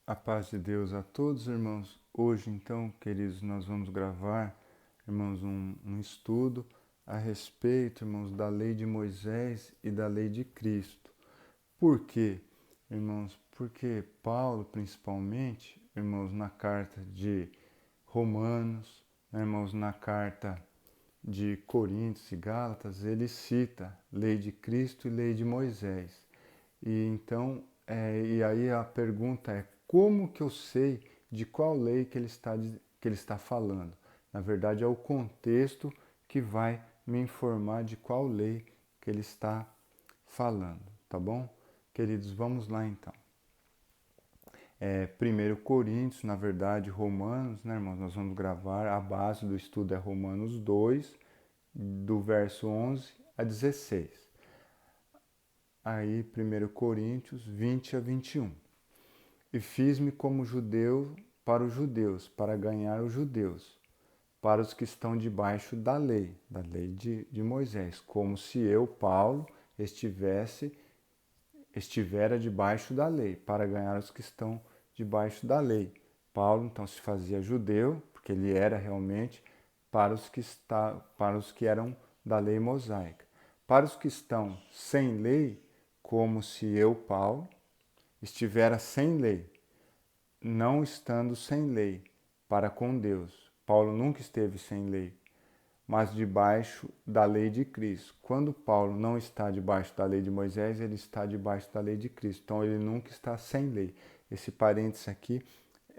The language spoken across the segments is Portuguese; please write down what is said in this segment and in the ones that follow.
A paz de Deus a todos, irmãos. Hoje, então, queridos, nós vamos gravar, irmãos, um estudo a respeito, irmãos, da lei de Moisés e da lei de Cristo. Por quê, irmãos? Porque Paulo, principalmente, irmãos, na carta de Romanos, irmãos, na carta de Coríntios e Gálatas, ele cita lei de Cristo e lei de Moisés. E então, e aí a pergunta é, como que eu sei de qual lei que ele está falando? Na verdade, é o contexto que vai me informar de qual lei que ele está falando, tá bom? Queridos, vamos lá então. 1 Coríntios, na verdade, Romanos, né, irmãos? Nós vamos gravar, a base do estudo é Romanos 2, do verso 11 a 16. Aí, 1 Coríntios 20 a 21. E fiz-me como judeu para os judeus, para ganhar os judeus, para os que estão debaixo da lei de Moisés, como se eu, Paulo, estivera debaixo da lei, para ganhar os que estão debaixo da lei. Paulo então se fazia judeu, porque ele era realmente para os que eram da lei mosaica. Para os que estão sem lei, como se eu, Paulo, estivera sem lei, não estando sem lei para com Deus. Paulo nunca esteve sem lei, mas debaixo da lei de Cristo. Quando Paulo não está debaixo da lei de Moisés, ele está debaixo da lei de Cristo. Então ele nunca está sem lei. Esse parênteses aqui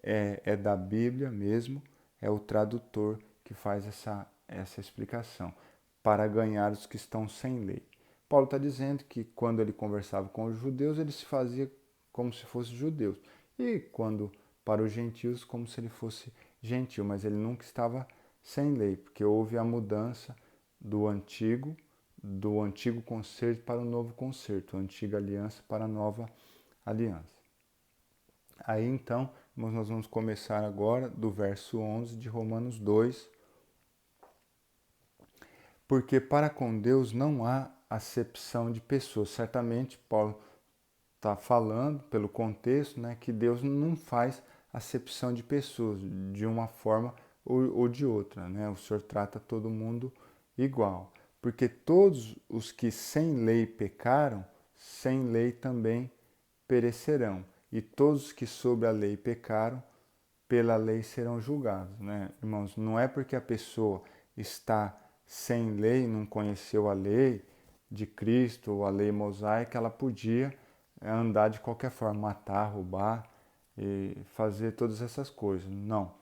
é da Bíblia mesmo, é o tradutor que faz essa explicação, para ganhar os que estão sem lei. Paulo está dizendo que quando ele conversava com os judeus, ele se fazia como se fosse judeus. E quando para os gentios, como se ele fosse gentil, mas ele nunca estava sem lei, porque houve a mudança do antigo concerto para o novo concerto, a antiga aliança para a nova aliança. Aí então, nós vamos começar agora do verso 11 de Romanos 2. Porque para com Deus não há acepção de pessoas. Certamente Paulo está falando, pelo contexto, né, que Deus não faz acepção de pessoas de uma forma ou de outra. Né? O Senhor trata todo mundo igual. Porque todos os que sem lei pecaram, sem lei também perecerão. E todos os que sob a lei pecaram, pela lei serão julgados. Né? Irmãos, não é porque a pessoa está sem lei, não conheceu a lei de Cristo ou a lei mosaica, ela podia andar de qualquer forma, matar, roubar e fazer todas essas coisas. Não.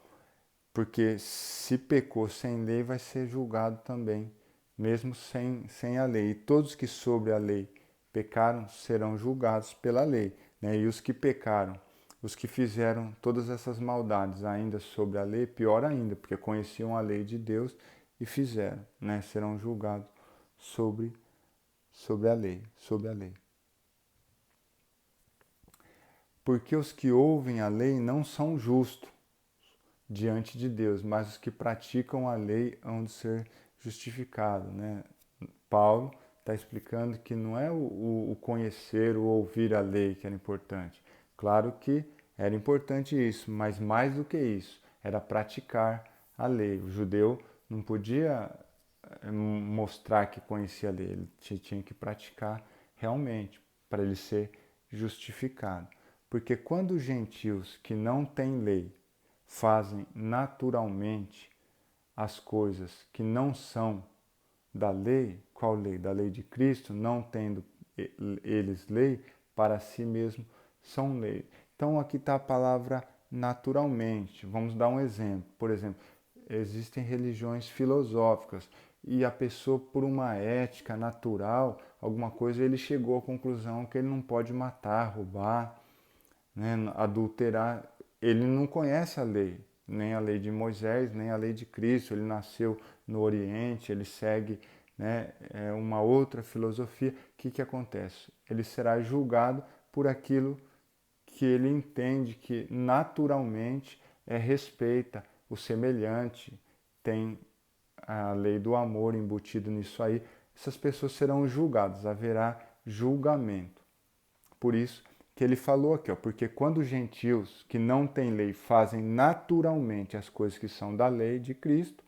Porque se pecou sem lei, vai ser julgado também, mesmo sem a lei. E todos que sobre a lei pecaram serão julgados pela lei. Né? E os que pecaram, os que fizeram todas essas maldades ainda sobre a lei, pior ainda, porque conheciam a lei de Deus e fizeram, né? Serão julgados sobre a lei, sobre a lei. Porque os que ouvem a lei não são justos diante de Deus, mas os que praticam a lei hão de ser justificados. Né? Paulo está explicando que não é o conhecer, o ouvir a lei que era importante. Claro que era importante isso, mas mais do que isso, era praticar a lei. O judeu não podia mostrar que conhecia a lei, ele tinha que praticar realmente para ele ser justificado. Porque quando os gentios que não têm lei fazem naturalmente as coisas que não são da lei, qual lei? Da lei de Cristo, não tendo eles lei, para si mesmo são lei. Então aqui está a palavra naturalmente. Vamos dar um exemplo. Por exemplo, existem religiões filosóficas e a pessoa, por uma ética natural, alguma coisa, ele chegou à conclusão que ele não pode matar, roubar, né, adulterar. Ele não conhece a lei, nem a lei de Moisés, nem a lei de Cristo. Ele nasceu no Oriente, ele segue, né, uma outra filosofia. O que acontece? Ele será julgado por aquilo que ele entende que naturalmente respeita o semelhante, tem a lei do amor embutido nisso aí. Essas pessoas serão julgadas, haverá julgamento. Por isso que ele falou aqui, ó, porque quando os gentios que não têm lei fazem naturalmente as coisas que são da lei de Cristo,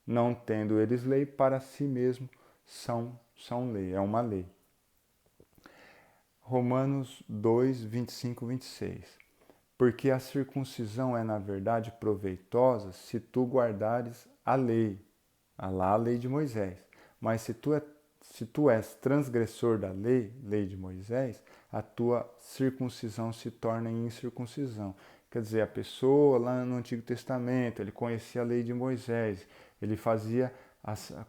não tendo eles lei, para si mesmo são lei, é uma lei. Romanos 2, 25, 26. Porque a circuncisão é, na verdade, proveitosa se tu guardares a lei, a lei de Moisés. Mas se tu és transgressor da lei de Moisés, a tua circuncisão se torna incircuncisão. Quer dizer, a pessoa lá no Antigo Testamento, ele conhecia a lei de Moisés, ele fazia,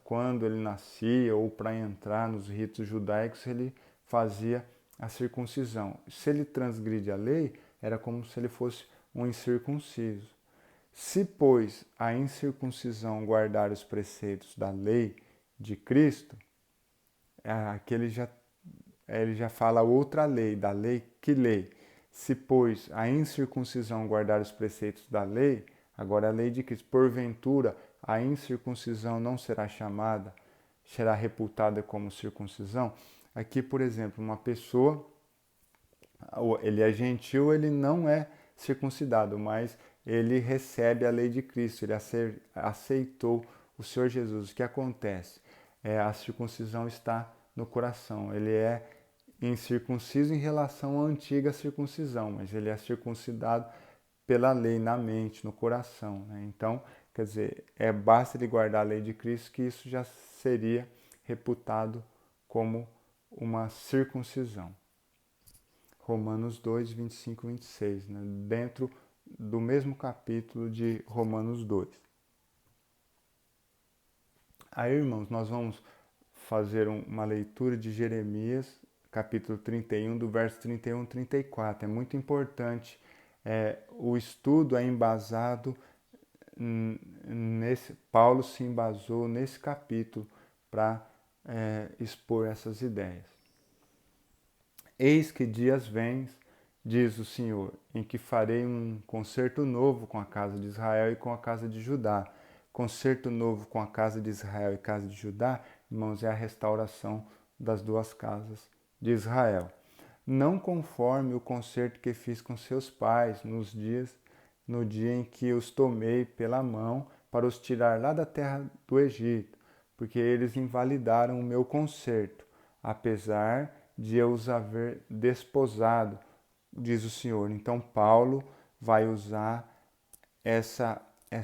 quando ele nascia ou para entrar nos ritos judaicos, ele fazia a circuncisão. Se ele transgride a lei, era como se ele fosse um incircunciso. Se, pois, a incircuncisão guardar os preceitos da lei de Cristo, aqui ele já fala outra lei, da lei que lei. Se, pois, a incircuncisão guardar os preceitos da lei, agora a lei de Cristo, porventura a incircuncisão não será chamada, será reputada como circuncisão. Aqui, por exemplo, uma pessoa, ele é gentil, ele não é circuncidado, mas ele recebe a lei de Cristo, ele aceitou o Senhor Jesus. O que acontece? A circuncisão está no coração, ele é incircunciso em relação à antiga circuncisão, mas ele é circuncidado pela lei na mente, no coração. Né? Então, quer dizer, basta ele guardar a lei de Cristo que isso já seria reputado como uma circuncisão. Romanos 2, 25 e 26, né? Dentro do mesmo capítulo de Romanos 2. Aí, irmãos, nós vamos fazer uma leitura de Jeremias, capítulo 31, do verso 31 e 34. É muito importante. O estudo é embasado Paulo se embasou nesse capítulo para expor essas ideias. Eis que dias vêm, diz o Senhor, em que farei um concerto novo com a casa de Israel e com a casa de Judá. Concerto novo com a casa de Israel e casa de Judá, irmãos, é a restauração das duas casas de Israel. Não conforme o concerto que fiz com seus pais no dia em que os tomei pela mão para os tirar lá da terra do Egito, porque eles invalidaram o meu concerto, apesar de eu os haver desposado, diz o Senhor. Então Paulo vai usar essa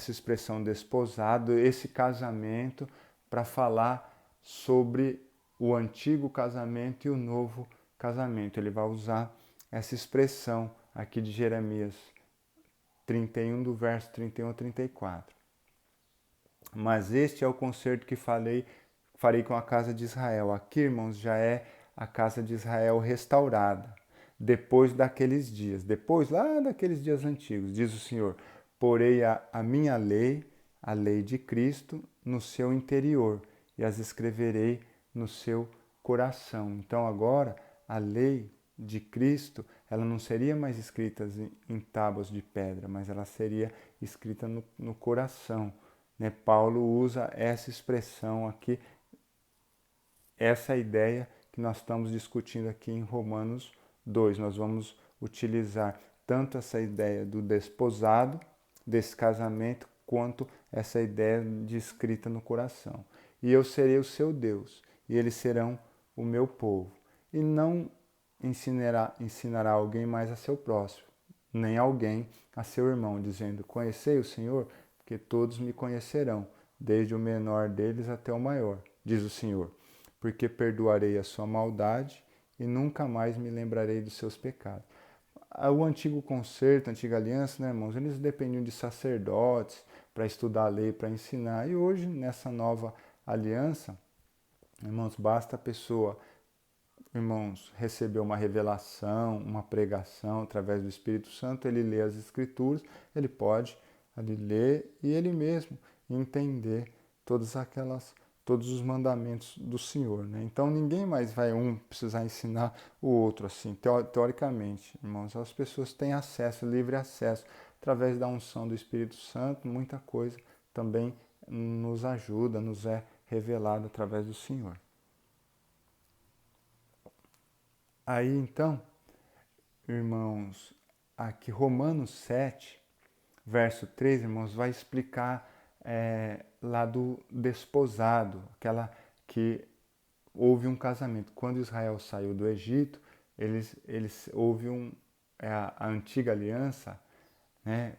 expressão desposado, esse casamento, para falar sobre o antigo casamento e o novo casamento. Ele vai usar essa expressão aqui de Jeremias 31, do verso 31 a 34. Mas este é o concerto que farei com a casa de Israel. Aqui, irmãos, já é a casa de Israel restaurada. Depois daqueles dias, depois lá daqueles dias antigos, diz o Senhor, porei a minha lei, a lei de Cristo, no seu interior e as escreverei no seu coração. Então agora a lei de Cristo, ela não seria mais escrita em tábuas de pedra, mas ela seria escrita no coração. Né? Paulo usa essa expressão aqui, essa ideia que nós estamos discutindo aqui em Romanos 2. Nós vamos utilizar tanto essa ideia do desposado, desse casamento, quanto essa ideia de escrita no coração. E eu serei o seu Deus, e eles serão o meu povo. E não ensinará alguém mais a seu próximo, nem alguém a seu irmão, dizendo, conhecei o Senhor, porque todos me conhecerão, desde o menor deles até o maior, diz o Senhor, porque perdoarei a sua maldade e nunca mais me lembrarei dos seus pecados. O antigo concerto, a antiga aliança, né, irmãos, eles dependiam de sacerdotes para estudar a lei, para ensinar. E hoje, nessa nova aliança, irmãos, basta a pessoa, irmãos, receber uma revelação, uma pregação através do Espírito Santo, ele lê as Escrituras, ele pode ali ler e ele mesmo entender todos os mandamentos do Senhor. Né? Então ninguém mais vai precisar ensinar o outro assim, teoricamente, irmãos. As pessoas têm acesso, livre acesso, através da unção do Espírito Santo, muita coisa também nos ajuda, nos é revelada através do Senhor. Aí então, irmãos, aqui Romanos 7, verso 3, irmãos, vai explicar lá do desposado, aquela que houve um casamento. Quando Israel saiu do Egito, houve a antiga aliança, né?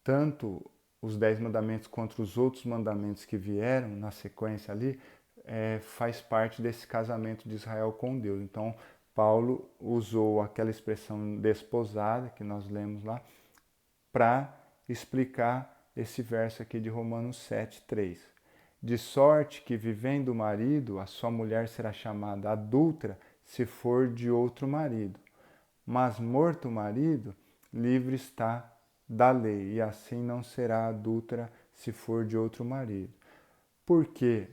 Tanto os 10 mandamentos quanto os outros mandamentos que vieram na sequência ali, faz parte desse casamento de Israel com Deus. Então, Paulo usou aquela expressão desposada, que nós lemos lá, para explicar esse verso aqui de Romanos 7, 3. De sorte que, vivendo o marido, a sua mulher será chamada adúltera se for de outro marido. Mas morto o marido, livre está da lei, e assim não será adúltera se for de outro marido. Por que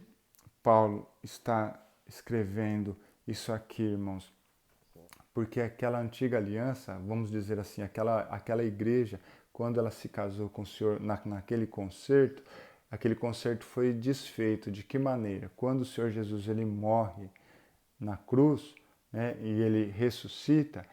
Paulo está escrevendo isso aqui, irmãos? Porque aquela antiga aliança, vamos dizer assim, aquela igreja, quando ela se casou com o Senhor naquele concerto, aquele concerto foi desfeito. De que maneira? Quando o Senhor Jesus ele morre na cruz, né, e ele ressuscita,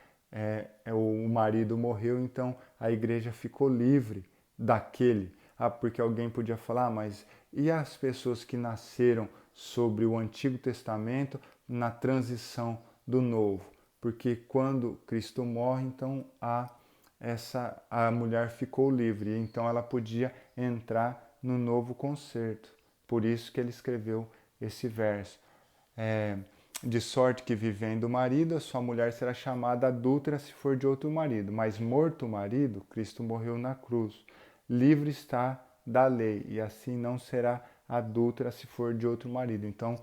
o marido morreu, então a igreja ficou livre daquele. Porque alguém podia falar, mas e as pessoas que nasceram sobre o Antigo Testamento na transição do Novo? Porque quando Cristo morre, então a mulher ficou livre, então ela podia entrar no novo concerto. Por isso que ele escreveu esse verso. De sorte que, vivendo o marido, a sua mulher será chamada adúltera se for de outro marido. Mas morto o marido, Cristo morreu na cruz. Livre está da lei, e assim não será adúltera se for de outro marido. Então,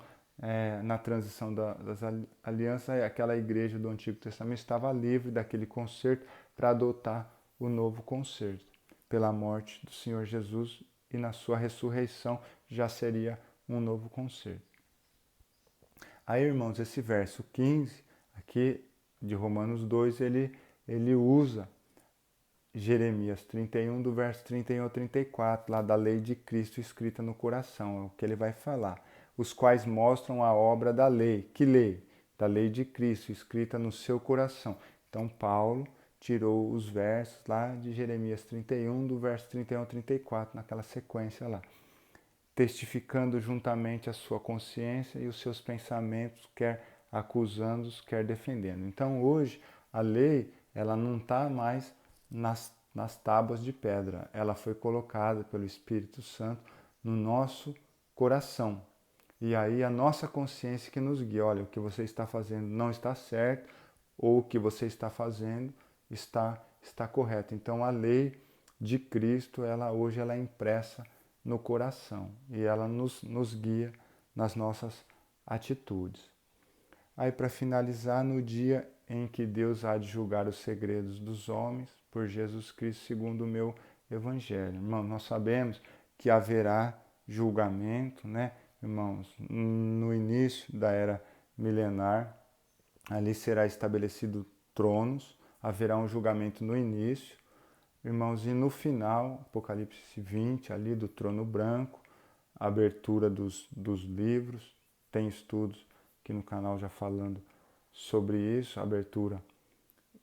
na transição das alianças, aquela igreja do Antigo Testamento estava livre daquele concerto para adotar o novo concerto. Pela morte do Senhor Jesus e na sua ressurreição já seria um novo concerto. Aí, irmãos, esse verso 15 aqui de Romanos 2, ele usa Jeremias 31, do verso 31 ao 34, lá da lei de Cristo escrita no coração, é o que ele vai falar. Os quais mostram a obra da lei. Que lei? Da lei de Cristo, escrita no seu coração. Então, Paulo tirou os versos lá de Jeremias 31, do verso 31 ao 34, naquela sequência lá. Testificando juntamente a sua consciência e os seus pensamentos, quer acusando-os, quer defendendo. Então, hoje, a lei, ela não está mais nas tábuas de pedra. Ela foi colocada pelo Espírito Santo no nosso coração. E aí a nossa consciência que nos guia. Olha, o que você está fazendo não está certo, ou o que você está fazendo está correto. Então, a lei de Cristo, hoje ela é impressa no coração e ela nos guia nas nossas atitudes. Aí, para finalizar, no dia em que Deus há de julgar os segredos dos homens por Jesus Cristo segundo o meu evangelho. Irmão, nós sabemos que haverá julgamento, né, irmãos? No início da era milenar, ali será estabelecido tronos, haverá um julgamento no início, irmãos, e no final, Apocalipse 20, ali do trono branco, a abertura dos livros, tem estudos aqui no canal já falando sobre isso, a abertura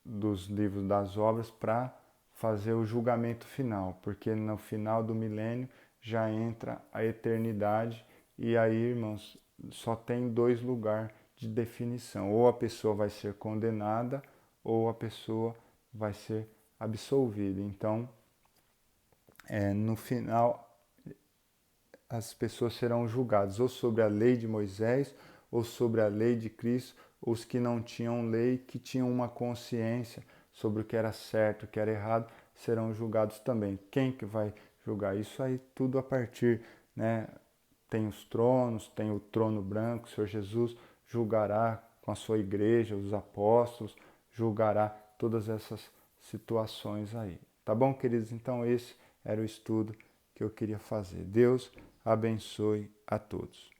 dos livros das obras para fazer o julgamento final, porque no final do milênio já entra a eternidade e aí, irmãos, só tem 2 lugares de definição, ou a pessoa vai ser condenada ou a pessoa vai ser absolvida. Então, no final, as pessoas serão julgadas ou sobre a lei de Moisés ou sobre a lei de Cristo, os que não tinham lei, que tinham uma consciência sobre o que era certo, o que era errado, serão julgados também. Quem que vai julgar? Isso aí tudo a partir, né? Tem os tronos, tem o trono branco, o Senhor Jesus julgará com a sua igreja, os apóstolos, julgará todas essas situações aí. Tá bom, queridos? Então esse era o estudo que eu queria fazer. Deus abençoe a todos.